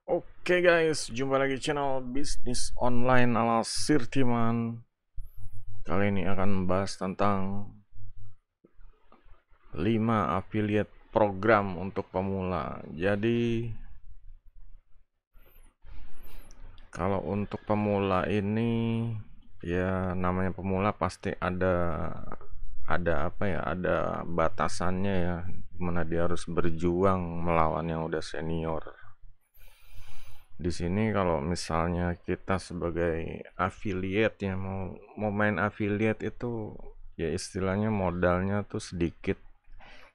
Oke guys, jumpa lagi channel bisnis online ala Sirtiman. Kali ini akan membahas tentang 5 affiliate program untuk pemula. Jadi kalau untuk pemula ini ya namanya pemula pasti ada apa ya, ada batasannya ya, mana dia harus berjuang melawan yang udah senior. Di sini kalau misalnya kita sebagai affiliate ya mau main affiliate itu ya istilahnya modalnya tuh sedikit.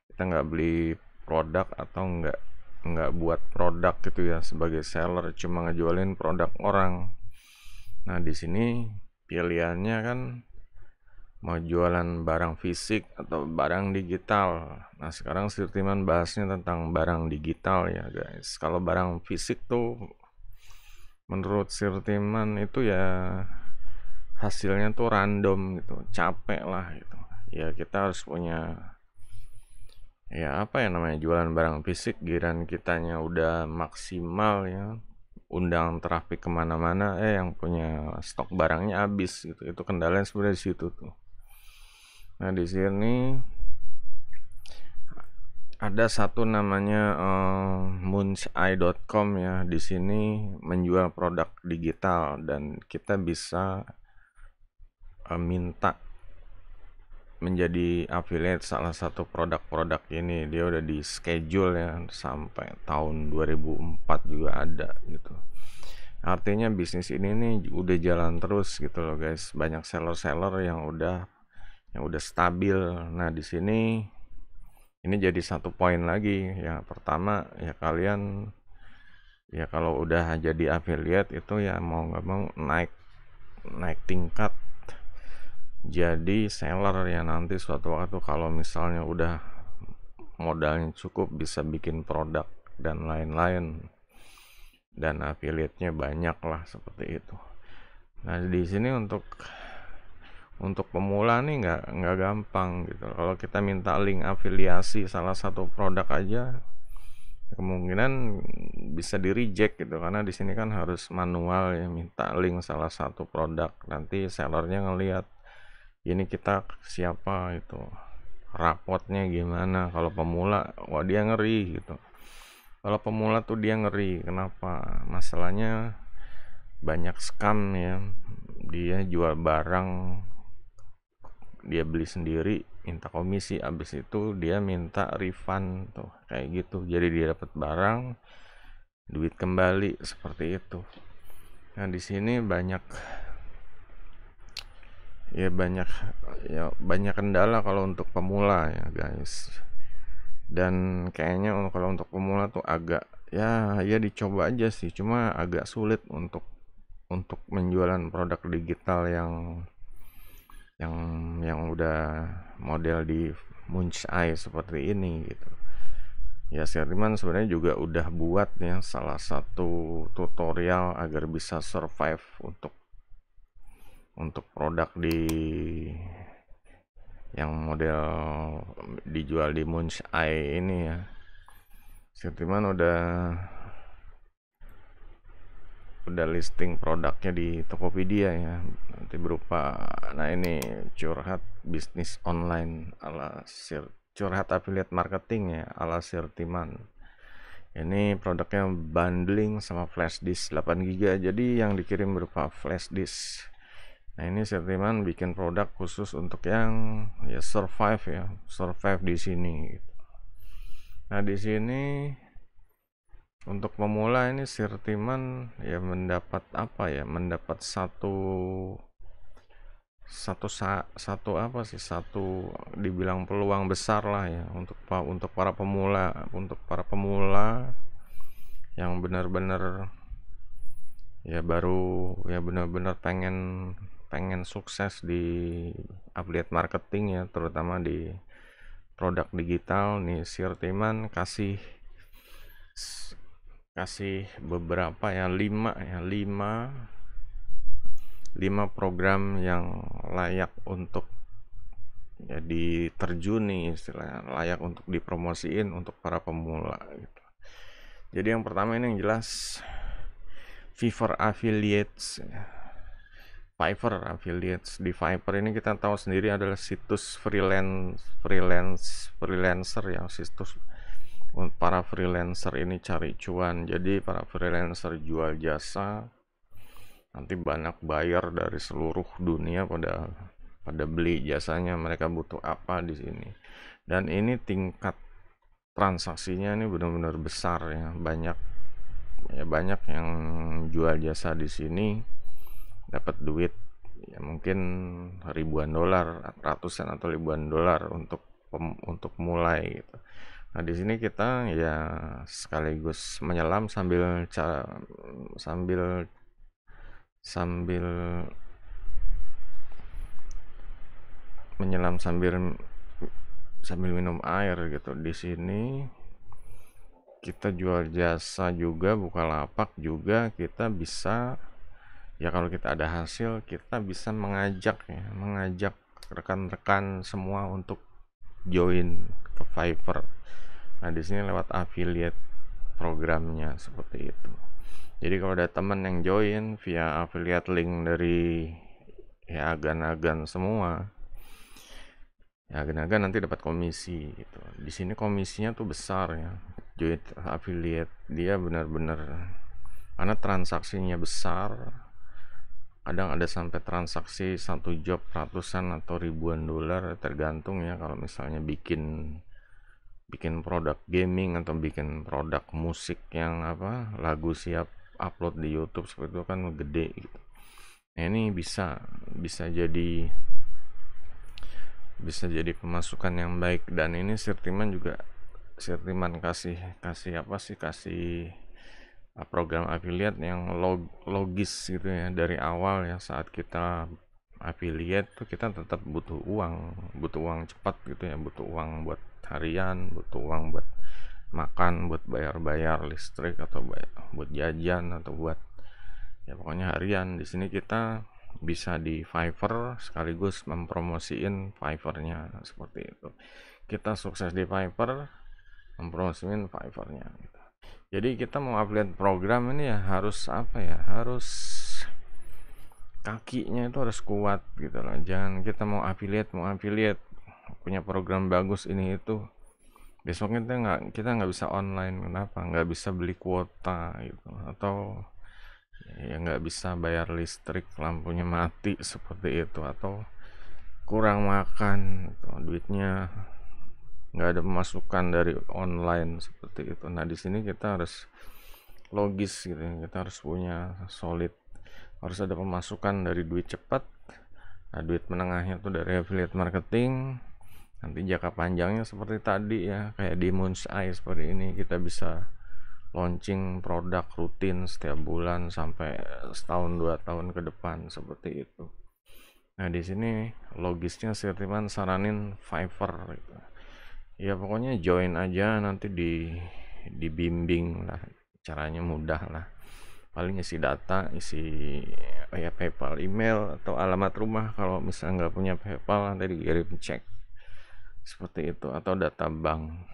Kita nggak beli produk atau nggak buat produk gitu ya sebagai seller, cuma ngejualin produk orang. Nah, di sini pilihannya kan mau jualan barang fisik atau barang digital. Nah, sekarang Sirtiman bahasnya tentang barang digital ya guys. Kalau barang fisik tuh menurut Sirtiman itu ya hasilnya tuh random gitu, capek lah gitu. Ya kita harus punya ya apa ya namanya jualan barang fisik, giran kitanya udah maksimal ya, undang traffic kemana-mana, yang punya stok barangnya habis gitu. Itu kendalanya sebenarnya di situ tuh. Nah, di sini ada satu namanya moonseye.com ya. Di sini menjual produk digital dan kita bisa minta menjadi affiliate salah satu produk-produk ini. Dia udah di schedule ya sampai tahun 2004 juga ada gitu. Artinya bisnis ini nih udah jalan terus gitu loh guys. Banyak seller-seller yang udah stabil. Nah, di sini ini jadi satu poin lagi. Yang pertama ya kalian ya kalau udah jadi affiliate itu ya mau nggak mau naik naik tingkat jadi seller ya, nanti suatu waktu kalau misalnya udah modalnya cukup bisa bikin produk dan lain-lain, dan affiliate-nya banyak lah seperti itu. Nah, di sini untuk pemula nih nggak gampang gitu. Kalau kita minta link afiliasi salah satu produk aja kemungkinan bisa di reject gitu, karena di sini kan harus manual ya, minta link salah satu produk, nanti sellernya ngelihat ini kita siapa itu, rapotnya gimana. Kalau pemula wah dia ngeri gitu. Kalau pemula tuh dia ngeri, kenapa? Masalahnya banyak scam ya. Dia jual barang, dia beli sendiri, minta komisi, abis itu dia minta refund tuh kayak gitu. Jadi dia dapat barang, duit kembali seperti itu. Nah, di sini banyak banyak kendala kalau untuk pemula ya guys. Dan kayaknya kalau untuk pemula tuh agak ya dicoba aja sih, cuma agak sulit untuk menjualan produk digital yang yang udah model di Moonshine seperti ini gitu. Ya, Sherman sebenarnya juga udah buat ya salah satu tutorial agar bisa survive untuk produk yang model dijual di Moonshine ini ya. Sherman udah listing produknya di Tokopedia ya, nanti berupa, nah ini curhat bisnis online ala curhat affiliate marketing ya ala Sirtiman. Ini produknya bundling sama flash disk 8 GB, jadi yang dikirim berupa flash disk. Nah, ini Sirtiman bikin produk khusus untuk yang ya survive di sini gitu. Nah, di sini untuk pemula ini Sirtiman ya mendapat apa ya? Mendapat satu apa sih? Satu dibilang peluang besar lah ya untuk para pemula yang benar-benar ya baru ya benar-benar pengen sukses di affiliate marketing ya, terutama di produk digital. Nih Sirtiman kasih beberapa ya, 5 program yang layak untuk ya diterjuni, istilahnya layak untuk dipromosiin untuk para pemula gitu. Jadi yang pertama ini yang jelas Fiverr Affiliates. Fiverr Affiliates. Di Fiverr ini kita tahu sendiri adalah situs freelancer ya, situs para freelancer ini cari cuan. Jadi para freelancer jual jasa, nanti banyak buyer dari seluruh dunia pada beli jasanya. Mereka butuh apa di sini, dan ini tingkat transaksinya ini benar-benar besar ya, banyak yang jual jasa di sini dapat duit ya, mungkin ribuan dolar, ratusan atau ribuan dolar untuk mulai gitu. Nah, di sini kita ya sekaligus menyelam sambil sambil sambil menyelam sambil minum air gitu. Di sini kita jual jasa juga, Bukalapak juga, kita bisa ya, kalau kita ada hasil kita bisa mengajak rekan-rekan semua untuk join ke Fiverr. Nah, di sini lewat affiliate programnya seperti itu. Jadi kalau ada teman yang join via affiliate link dari ya agan-agan semua, ya agan-agan nanti dapat komisi gitu. Di sini komisinya tuh besar ya. Join affiliate dia benar-benar, karena transaksinya besar. Kadang ada sampai transaksi satu job ratusan atau ribuan dolar, tergantung ya. Kalau misalnya bikin produk gaming atau bikin produk musik yang lagu siap upload di YouTube seperti itu kan gede gitu. Nah, ini bisa jadi pemasukan yang baik. Dan ini Sirtiman kasih program affiliate yang logis gitu ya dari awal ya. Saat kita affiliate tuh kita tetap butuh uang cepat gitu ya, butuh uang buat harian, butuh uang buat makan, buat bayar listrik, atau buat jajan, atau buat ya pokoknya harian. Di sini kita bisa di Fiverr sekaligus mempromosiin Fiverr-nya seperti itu. Kita sukses di Fiverr, mempromosiin Fiverr-nya gitu. Jadi kita mau upload program ini ya harus harus kakinya itu harus kuat gitu loh. Jangan kita mau affiliate punya program bagus ini itu, besoknya kita nggak bisa online. Kenapa? Nggak bisa beli kuota gitu, atau ya nggak bisa bayar listrik, lampunya mati seperti itu, atau kurang makan gitu, duitnya nggak ada pemasukan dari online seperti itu. Nah, di sini kita harus logis gitu, kita harus punya solid, harus ada pemasukan dari duit cepat. Nah, duit menengahnya tuh dari affiliate marketing. Nanti jangka panjangnya seperti tadi ya, kayak di Moon's Eye seperti ini, kita bisa launching produk rutin setiap bulan sampai setahun 2 tahun ke depan seperti itu. Nah, di sini logisnya Sirtiman saranin Fiverr gitu. Ya pokoknya join aja, nanti dibimbing lah, caranya mudah lah. Paling isi data, ya PayPal, email, atau alamat rumah. Kalau misalnya nggak punya PayPal, nanti dikirim cek seperti itu, atau data bank.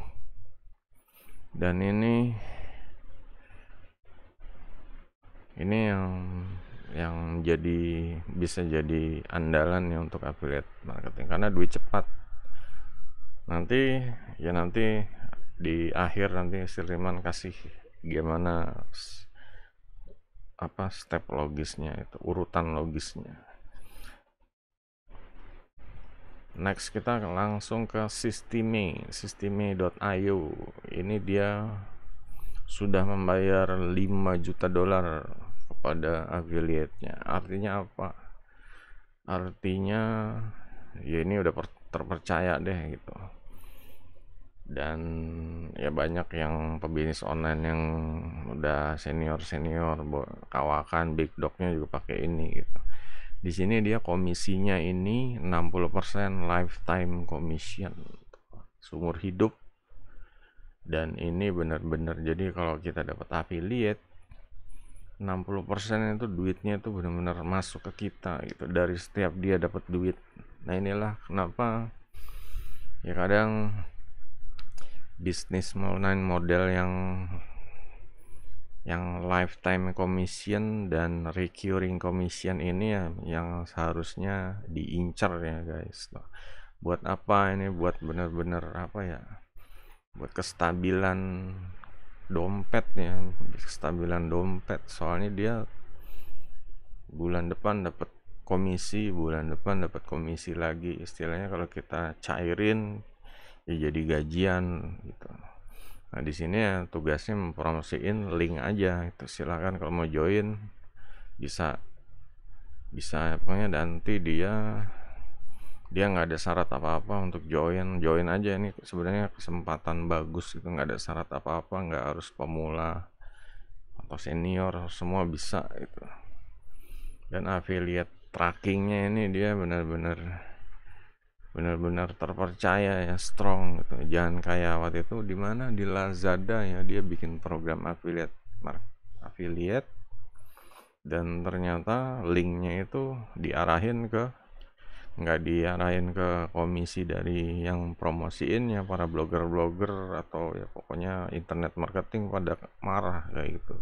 Dan ini yang bisa jadi andalan ya untuk affiliate marketing, karena duit cepat. Nanti di akhir nanti Sirtiman kasih gimana step logisnya itu, urutan logisnya. Next kita langsung ke Sistime.io. Ini dia sudah membayar 5 juta dolar kepada affiliate-nya. Artinya apa? Artinya ya ini udah terpercaya deh gitu. Dan ya banyak yang pebisnis online yang udah senior kawakan big dognya juga pakai ini gitu. Di sini dia komisinya ini 60% lifetime commission, seumur hidup. Dan ini benar-benar, jadi kalau kita dapat affiliate 60% itu duitnya itu benar-benar masuk ke kita gitu, dari setiap dia dapat duit. Nah, inilah kenapa ya kadang bisnis online model yang yang lifetime commission dan recurring commission ini ya yang seharusnya diincar ya guys. Buat apa ini? Buat bener-bener apa ya? Buat kestabilan dompet ya, kestabilan dompet. Soalnya dia bulan depan dapat komisi, bulan depan dapat komisi lagi. Istilahnya kalau kita cairin ya jadi gajian gitu. Nah, di sini ya tugasnya mempromosiin link aja itu. Silakan kalau mau join bisa bisa pokoknya nanti dia nggak ada syarat apa-apa untuk join aja. Ini sebenarnya kesempatan bagus itu, nggak ada syarat apa-apa, nggak harus pemula atau senior, semua bisa itu. Dan affiliate trackingnya ini dia benar-benar terpercaya ya, strong gitu. Jangan kayak waktu itu di mana di Lazada ya, dia bikin program affiliate dan ternyata linknya itu nggak diarahin ke komisi dari yang promosiin ya, para blogger-blogger atau ya pokoknya internet marketing pada marah kayak gitu.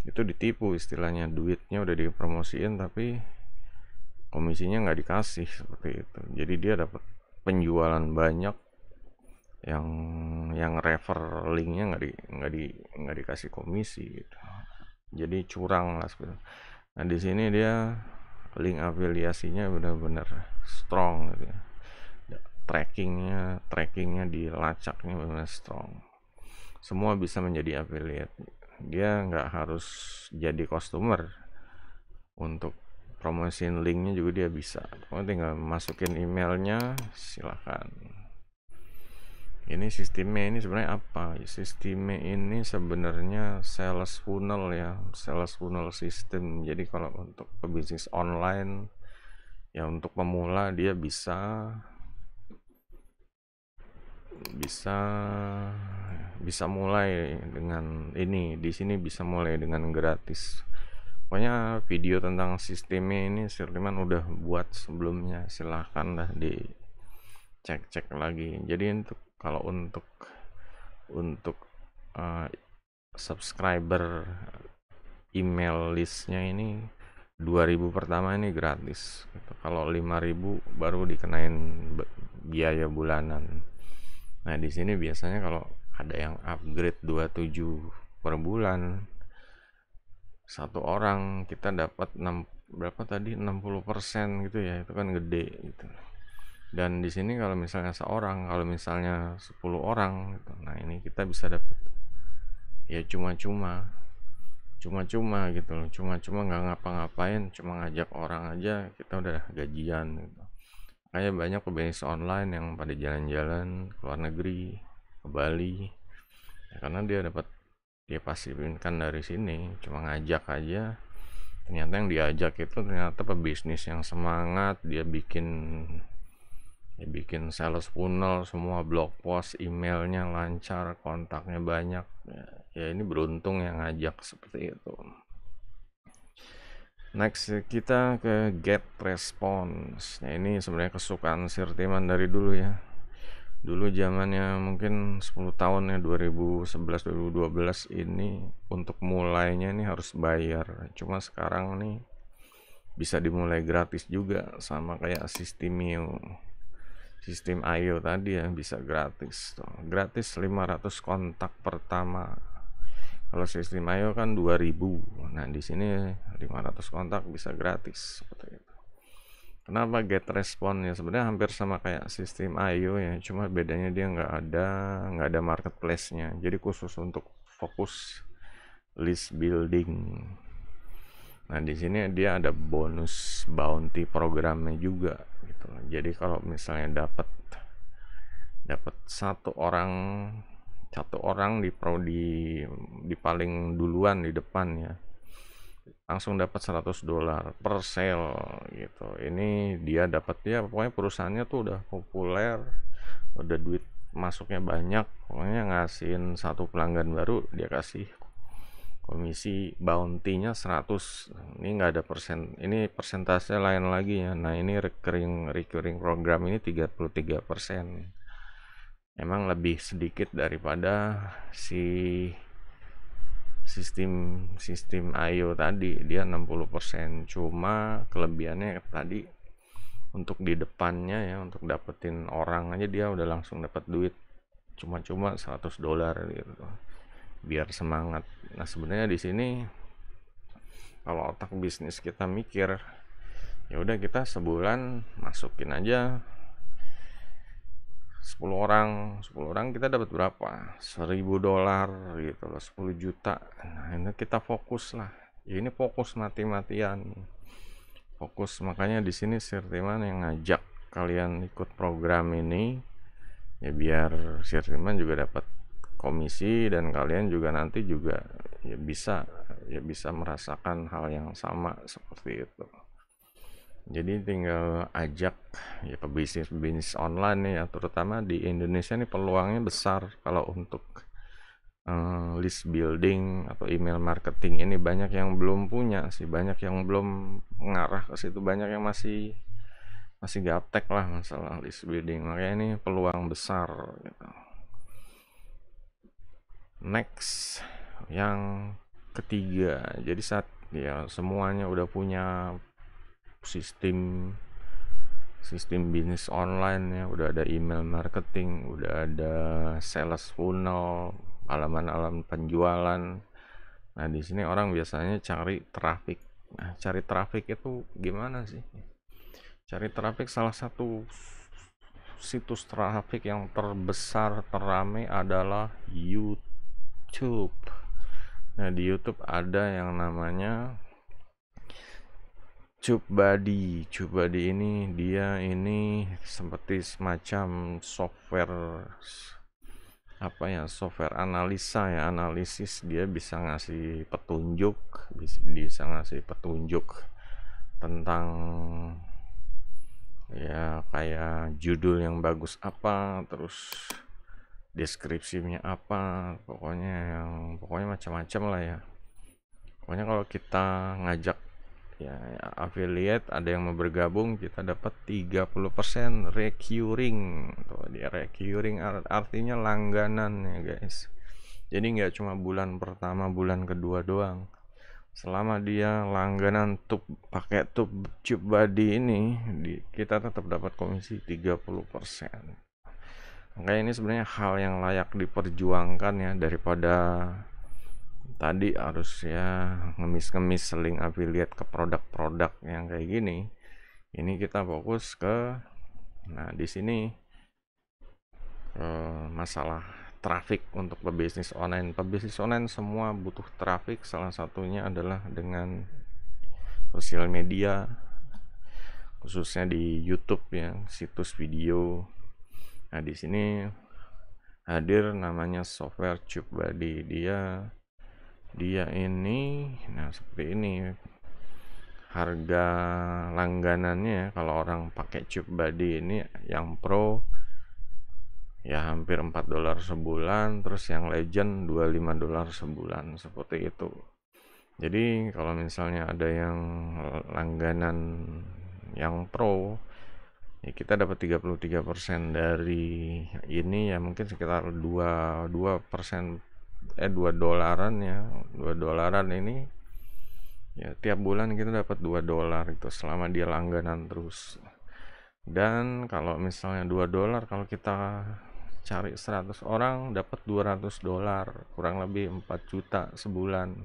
Itu ditipu istilahnya, duitnya udah dipromosiin tapi komisinya nggak dikasih seperti itu. Jadi dia dapat penjualan banyak, yang refer linknya nggak dikasih komisi gitu. Jadi curang lah sebenarnya. Nah di sini dia link afiliasinya benar-benar strong gitu ya. Trackingnya dilacaknya benar strong. Semua bisa menjadi affiliate. Dia nggak harus jadi customer, untuk promosiin linknya juga dia bisa. Pokoknya tinggal masukin emailnya, silakan. Ini sistemnya ini sebenarnya apa? Sistemnya ini sebenarnya sales funnel ya, sales funnel system. Jadi kalau untuk pebisnis online ya, untuk pemula dia bisa bisa bisa mulai dengan ini. Di sini bisa mulai dengan gratis. Pokoknya video tentang sistemnya ini Sirliman udah buat sebelumnya, silahkan lah dicek-cek lagi. Jadi kalau untuk uh, subscriber email listnya ini 2.000 pertama ini gratis gitu. Kalau 5.000 baru dikenain biaya bulanan. Nah di sini biasanya kalau ada yang upgrade 27 per bulan, satu orang kita dapat berapa tadi, 60% gitu ya, itu kan gede gitu. Dan di sini kalau misalnya kalau misalnya 10 orang gitu, nah ini kita bisa dapat ya cuma-cuma gitu loh, cuma-cuma nggak ngapa-ngapain, cuma ngajak orang aja kita udah gajian gitu. Kayak banyak pebisnis online yang pada jalan-jalan ke luar negeri, ke Bali ya, karena dia pasifkan dari sini, cuma ngajak aja. Ternyata yang diajak itu ternyata pebisnis yang semangat, dia bikin sales funnel, semua blog post, emailnya lancar, kontaknya banyak ya, ini beruntung yang ngajak seperti itu. Next kita ke get response. Nah ini sebenarnya kesukaan Sirtiman dari dulu ya. Dulu zamannya mungkin 10 tahun ya, 2011 2012 ini untuk mulainya ini harus bayar. Cuma sekarang nih bisa dimulai gratis juga, sama kayak sistem IO tadi ya, bisa gratis tuh. Gratis 500 kontak pertama. Kalau sistem IO kan 2000. Nah, di sini 500 kontak bisa gratis seperti itu. Kenapa get respon ya? Sebenarnya hampir sama kayak sistem IO ya, cuma bedanya dia nggak ada marketplace-nya. Jadi khusus untuk fokus list building. Nah, di sini dia ada bonus bounty programnya juga gitu. Jadi kalau misalnya dapat satu orang di paling duluan di depan ya, langsung dapat $100 per sale gitu. Ini dia dapat ya, pokoknya perusahaannya tuh udah populer, udah duit masuknya banyak, pokoknya ngasihin satu pelanggan baru dia kasih komisi bounty-nya 100. Ini nggak ada persen, ini persentase lain lagi ya. Nah ini recurring program ini 33%. Emang lebih sedikit daripada sistem sistem IO tadi dia 60%, cuma kelebihannya tadi untuk di depannya ya, untuk dapetin orang aja dia udah langsung dapat duit cuma-cuma $100 gitu biar semangat. Nah sebenarnya di sini kalau otak bisnis kita mikir, ya udah kita sebulan masukin aja 10 orang kita dapat berapa, $1.000 gitu loh, 10 juta. Nah ini kita fokus lah, ya ini fokus mati-matian, fokus. Makanya di sini Sirtiman yang ngajak kalian ikut program ini, ya biar Sirtiman juga dapat komisi dan kalian juga nanti juga ya bisa merasakan hal yang sama seperti itu. Jadi tinggal ajak ya pebisnis online nih ya, terutama di Indonesia nih peluangnya besar kalau untuk list building atau email marketing ini. Banyak yang belum punya sih, banyak yang belum mengarah ke situ, banyak yang masih gaptek lah masalah list building. Makanya ini peluang besar gitu. Next, yang ketiga, jadi saat ya semuanya udah punya sistem bisnis online ya, udah ada email marketing, udah ada sales funnel, halaman penjualan. Nah di sini orang biasanya cari traffic. Nah cari traffic itu gimana sih? Cari traffic, salah satu situs traffic yang terbesar terame adalah YouTube. Nah di YouTube ada yang namanya TubeBuddy. TubeBuddy ini seperti semacam software software analisa ya, analisis. Dia bisa ngasih petunjuk, tentang ya kayak judul yang bagus apa, terus deskripsinya apa, pokoknya macam-macam lah ya. Pokoknya kalau kita ngajak ya affiliate, ada yang mau bergabung, kita dapat 30% recurring. Tuh dia recurring artinya langganan ya guys. Jadi nggak cuma bulan pertama, bulan kedua doang. Selama dia langganan pakai TubeBuddy ini, kita tetap dapat komisi 30%. Makanya ini sebenarnya hal yang layak diperjuangkan ya, daripada tadi harus ya ngemis link affiliate ke produk-produk yang kayak gini. Ini kita fokus ke, nah di sini masalah traffic untuk pebisnis online. Pebisnis online semua butuh traffic, salah satunya adalah dengan sosial media, khususnya di YouTube ya, situs video. Nah di sini hadir namanya software TubeBuddy. Dia ini, nah seperti ini harga langganannya. Kalau orang pakai TubeBuddy ini yang pro ya hampir $4 sebulan, terus yang legend $25 sebulan, seperti itu. Jadi kalau misalnya ada yang langganan yang pro ya, kita dapat 33% dari ini ya, mungkin sekitar 2% $2 ya, $2 ini ya, tiap bulan kita dapat $2 itu selama dia langganan terus. Dan kalau misalnya $2, kalau kita cari 100 orang dapat $200, kurang lebih 4 juta sebulan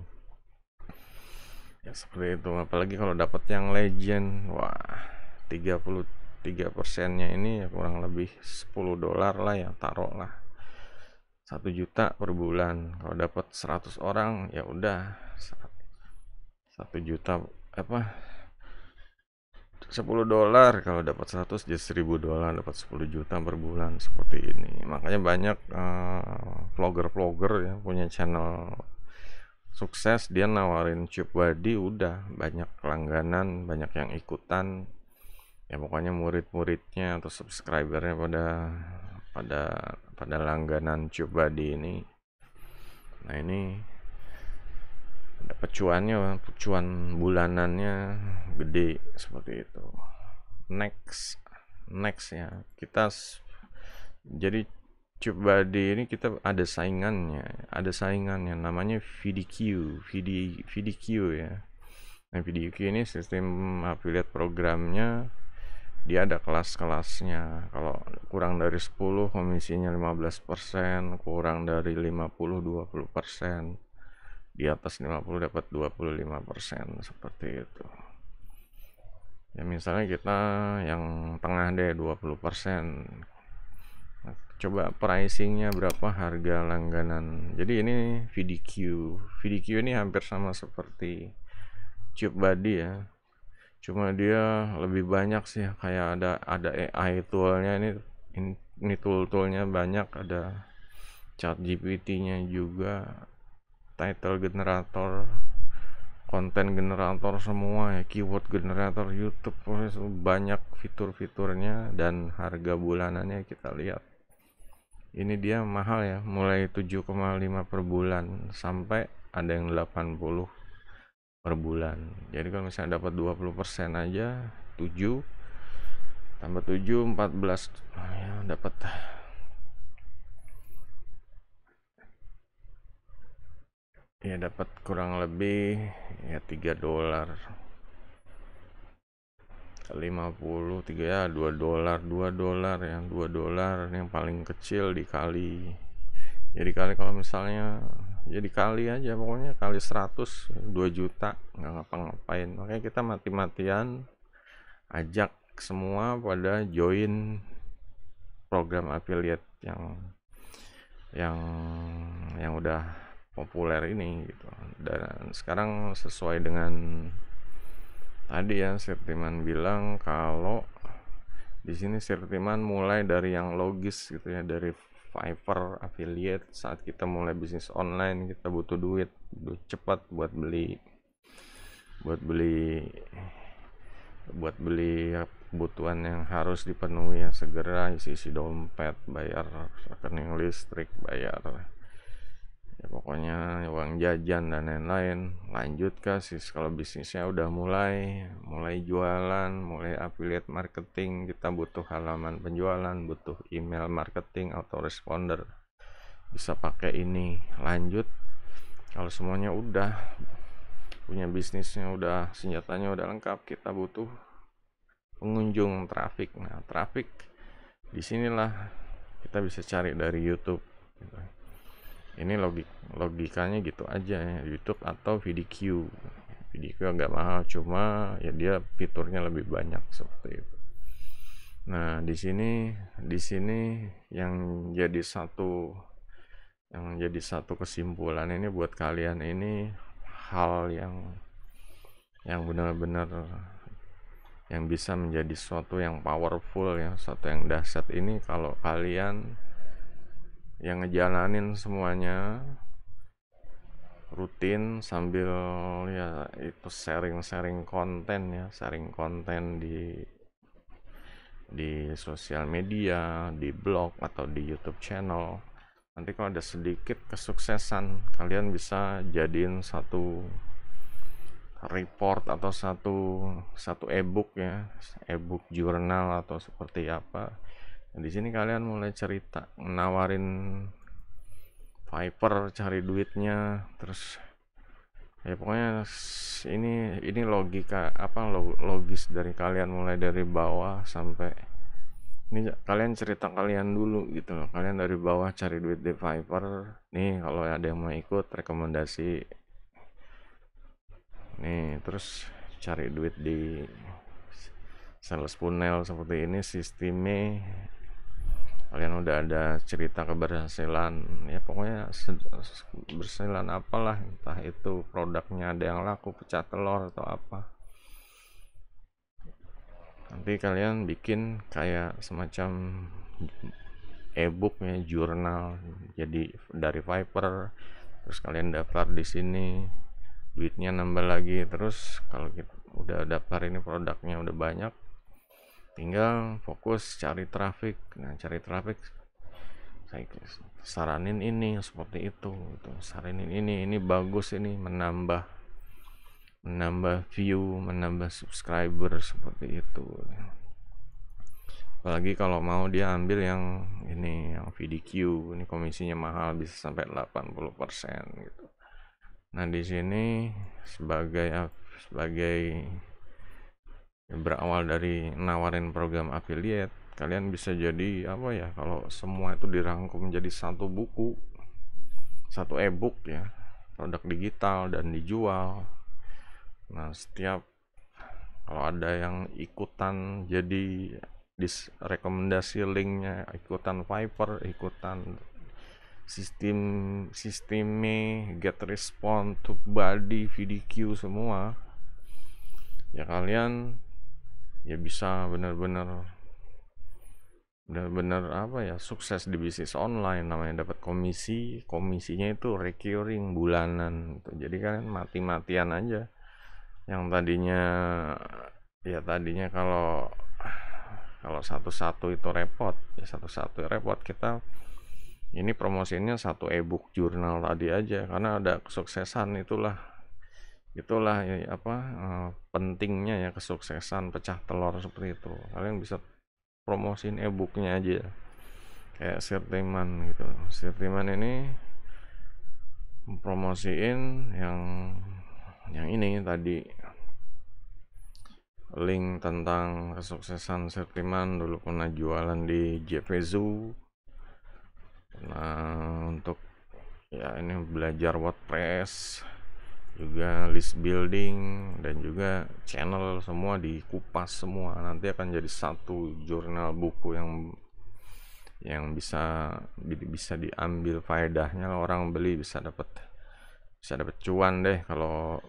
ya, seperti itu. Apalagi kalau dapat yang legend, wah 33%-nya ini ya kurang lebih $10 lah ya, taruh lah 1 juta per bulan. Kalau dapat 100 orang ya udah 1 juta $10. Kalau dapat 100 jadi $1.000, dapat 10 juta per bulan, seperti ini. Makanya banyak vlogger ya punya channel sukses, dia nawarin TubeBuddy, udah banyak langganan, banyak yang ikutan ya. Pokoknya murid-muridnya atau subscribernya pada langganan TubeBuddy ini. Nah ini dapat cuan bulanannya gede, seperti itu. Next ya, kita jadi TubeBuddy ini kita ada saingannya namanya VDQ, VDQ ya. Nah, VDQ ini sistem affiliate programnya, dia ada kelas-kelasnya. Kalau kurang dari 10 komisinya 15%, kurang dari 50 20%, di atas 50 dapat 25%, seperti itu. Ya misalnya kita yang tengah deh 20%. Nah, coba pricingnya berapa harga langganan. Jadi ini VDQ. VDQ ini hampir sama seperti TubeBuddy ya. Cuma dia lebih banyak sih, kayak ada AI toolnya ini tool-toolnya banyak, ada chat GPT-nya juga, title generator, konten generator semua ya, keyword generator YouTube, banyak fitur-fiturnya, dan harga bulanannya kita lihat. Ini dia mahal ya, mulai 7,5 per bulan sampai ada yang 80 per bulan. Jadi kalau misalnya dapat 20% aja, 7 tambah 7 14, ya dapat kurang lebih ya $3 50 3 ya $2 $2 ya, $2 yang paling kecil dikali, jadi kali kalau misalnya ya dikali aja, pokoknya kali 100, 2 juta, nggak ngapa-ngapain. Makanya kita mati-matian ajak semua pada join program affiliate yang yang udah populer ini gitu. Dan sekarang sesuai dengan tadi ya Sirtiman bilang, kalau di sini Sirtiman mulai dari yang logis gitu ya, dari Fiverr affiliate. Saat kita mulai bisnis online, kita butuh duit cepat buat beli kebutuhan yang harus dipenuhi ya, segera isi dompet, bayar rekening listrik, bayar ya pokoknya uang jajan dan lain-lain. Lanjut ke kalau bisnisnya udah mulai jualan, mulai affiliate marketing, kita butuh halaman penjualan, butuh email marketing, autoresponder, bisa pakai ini. Lanjut kalau semuanya udah punya, bisnisnya udah, senjatanya udah lengkap, kita butuh pengunjung, traffic. Nah, traffic disinilah kita bisa cari dari YouTube gitu. Ini logikanya gitu aja ya, YouTube atau VDQ. VDQ agak mahal, cuma ya dia fiturnya lebih banyak seperti itu. Nah, di sini yang jadi satu kesimpulan ini buat kalian, ini hal yang benar-benar yang bisa menjadi sesuatu yang powerful ya, sesuatu yang dahsyat ini kalau kalian yang ngejalanin semuanya rutin sambil ya itu sharing konten di sosial media, di blog atau di YouTube channel. Nanti kalau ada sedikit kesuksesan, kalian bisa jadiin satu report atau satu ebook ya, ebook jurnal atau seperti apa. Di sini kalian mulai cerita, nawarin Fiverr, cari duitnya, terus ya pokoknya ini logika logis dari kalian, mulai dari bawah sampai ini kalian cerita kalian dulu gitu loh. Kalian dari bawah cari duit di Fiverr nih, kalau ada yang mau ikut rekomendasi nih, terus cari duit di sales funnel seperti ini sistemnya. Kalian udah ada cerita keberhasilan ya, pokoknya keberhasilan apalah, entah itu produknya ada yang laku, pecah telur atau apa. Nanti kalian bikin kayak semacam ebook ya, jurnal, jadi dari Fiverr, terus kalian daftar di sini, duitnya nambah lagi. Terus kalau kita udah daftar ini, produknya udah banyak, tinggal fokus cari traffic. Nah, cari traffic saya saranin ini seperti itu, saranin ini bagus, ini menambah view, menambah subscriber seperti itu. Apalagi kalau mau dia ambil yang ini, yang VDQ, ini komisinya mahal, bisa sampai 80% gitu. Nah, di sini sebagai berawal dari nawarin program affiliate, kalian bisa jadi apa ya, kalau semua itu dirangkum jadi satu buku, satu e-book ya, produk digital dan dijual. Nah, setiap kalau ada yang ikutan jadi rekomendasi linknya, ikutan Viper, ikutan sistemnya get respond to body VDQ semua, ya kalian ya bisa benar-benar apa ya, sukses di bisnis online. Namanya dapat komisinya itu recurring bulanan gitu. Jadi kalian mati-matian aja. Yang tadinya kalau satu-satu itu repot, ya satu-satu repot. Kita ini promosinya satu e-book jurnal tadi aja, karena ada kesuksesan. Itulah ya, pentingnya ya kesuksesan pecah telur seperti itu. Kalian bisa promosiin e-booknya aja, kayak Sirtiman gitu. Sirtiman ini promosiin yang ini tadi, link tentang kesuksesan Sirtiman. Dulu pernah jualan di JVZoo. Nah, untuk ya ini belajar WordPress, juga list building, dan juga channel, semua dikupas semua. Nanti akan jadi satu jurnal buku yang bisa diambil faedahnya. Orang beli bisa dapat cuan deh, kalau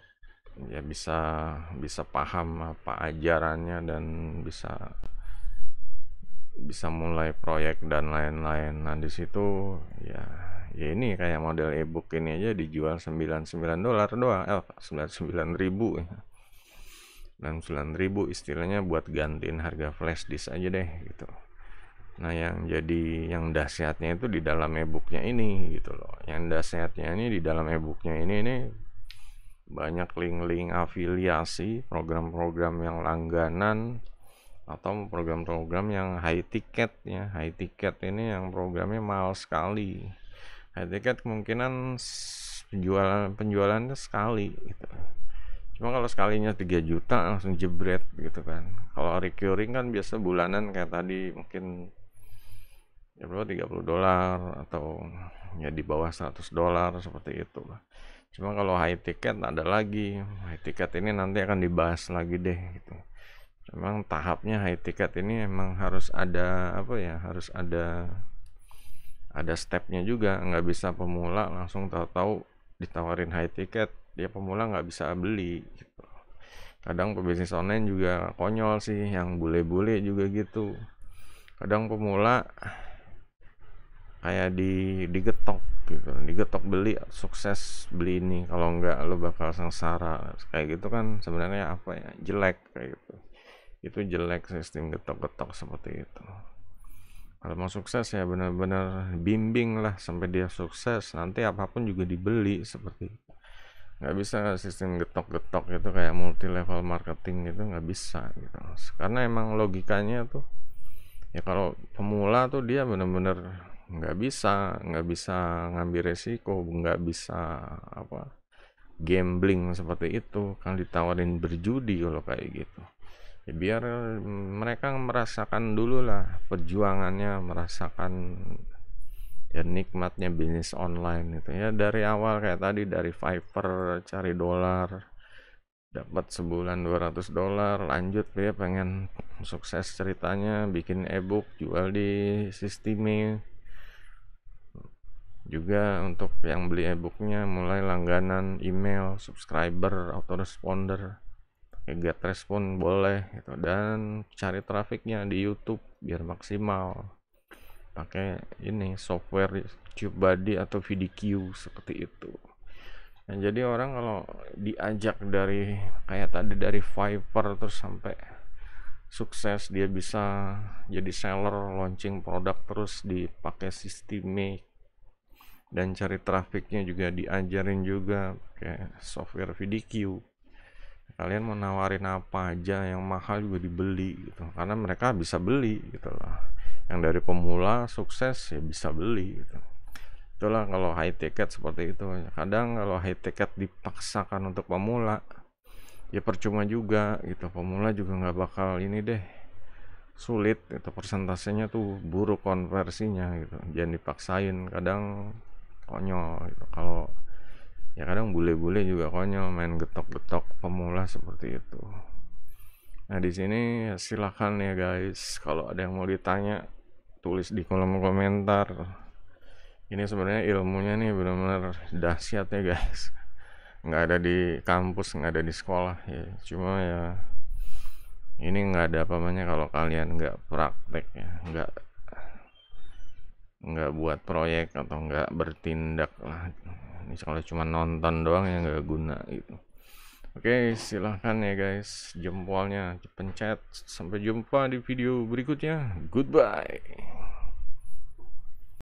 ya bisa paham apa ajarannya, dan bisa mulai proyek dan lain-lain. Nah, di situ ya ini kayak model ebook ini aja dijual $99 doang, $99.000 ya. $99.000 istilahnya buat gantiin harga flash disk aja deh gitu. Nah, yang dahsyatnya itu di dalam ebooknya ini gitu loh. Yang dahsyatnya ini di dalam ebooknya ini banyak link-link afiliasi, program-program yang langganan, atau program-program yang high ticket ya. High ticket ini yang programnya mahal sekali. High ticket kemungkinan penjualannya sekali gitu. Cuma kalau sekalinya 3 juta langsung jebret gitu kan. Kalau recurring kan biasa bulanan kayak tadi, mungkin ya berapa, $30 atau ya di bawah $100 seperti itu. Cuma kalau high ticket ada lagi. High ticket ini nanti akan dibahas lagi deh gitu. Memang tahapnya high ticket ini emang harus ada harus ada stepnya juga. Nggak bisa pemula langsung tahu-tahu ditawarin high ticket, dia pemula nggak bisa beli gitu. Kadang pebisnis online juga konyol sih, yang bule-bule juga gitu. Kadang pemula kayak digetok gitu, digetok beli, sukses beli ini, kalau enggak lo bakal sengsara. Kayak gitu kan sebenarnya jelek kayak gitu. Itu jelek, sistem getok-getok seperti itu. Kalau mau sukses ya benar-benar bimbing lah sampai dia sukses, nanti apapun juga dibeli seperti itu. Nggak bisa sistem getok-getok itu kayak multi level marketing gitu, nggak bisa gitu. Karena emang logikanya tuh ya, kalau pemula tuh dia benar-benar nggak bisa ngambil resiko, nggak bisa gambling seperti itu. Kan ditawarin berjudi kalau kayak gitu ya, biar mereka merasakan dulu lah perjuangannya, merasakan ya nikmatnya bisnis online itu ya. Dari awal kayak tadi, dari Fiverr cari dolar, dapat sebulan $200, lanjut dia pengen sukses ceritanya, bikin ebook, jual di Sistime. Juga untuk yang beli ebooknya mulai langganan email, subscriber, autoresponder, get respon boleh gitu. Dan cari trafiknya di YouTube biar maksimal, pakai ini software TubeBuddy atau VDQ seperti itu. Nah, jadi orang kalau diajak dari kayak tadi, dari Fiverr terus sampai sukses, dia bisa jadi seller, launching produk terus dipakai Sistime, dan cari trafiknya juga diajarin juga pakai software VDQ. Kalian mau nawarin apa aja yang mahal juga dibeli gitu, karena mereka bisa beli gitu loh. Yang dari pemula sukses ya bisa beli gitu. Itulah kalau high ticket seperti itu. Kadang kalau high ticket dipaksakan untuk pemula, ya percuma juga gitu. Pemula juga nggak bakal ini deh, sulit itu, persentasenya tuh buruk konversinya gitu. Jangan dipaksain, kadang konyol gitu. Kalau ya kadang bule-bule juga konyol main getok-getok pemula seperti itu. Nah di sini silakan ya guys, kalau ada yang mau ditanya tulis di kolom komentar. Ini sebenarnya ilmunya nih benar-benar dahsyat ya guys. Nggak ada di kampus, nggak ada di sekolah ya. Cuma ya ini nggak ada apa apanya kalau kalian nggak praktek ya, nggak buat proyek atau nggak bertindak lah. Ini kalau cuma nonton doang ya nggak guna gitu. Oke, silahkan ya guys, jempolnya pencet. Sampai jumpa di video berikutnya. Goodbye.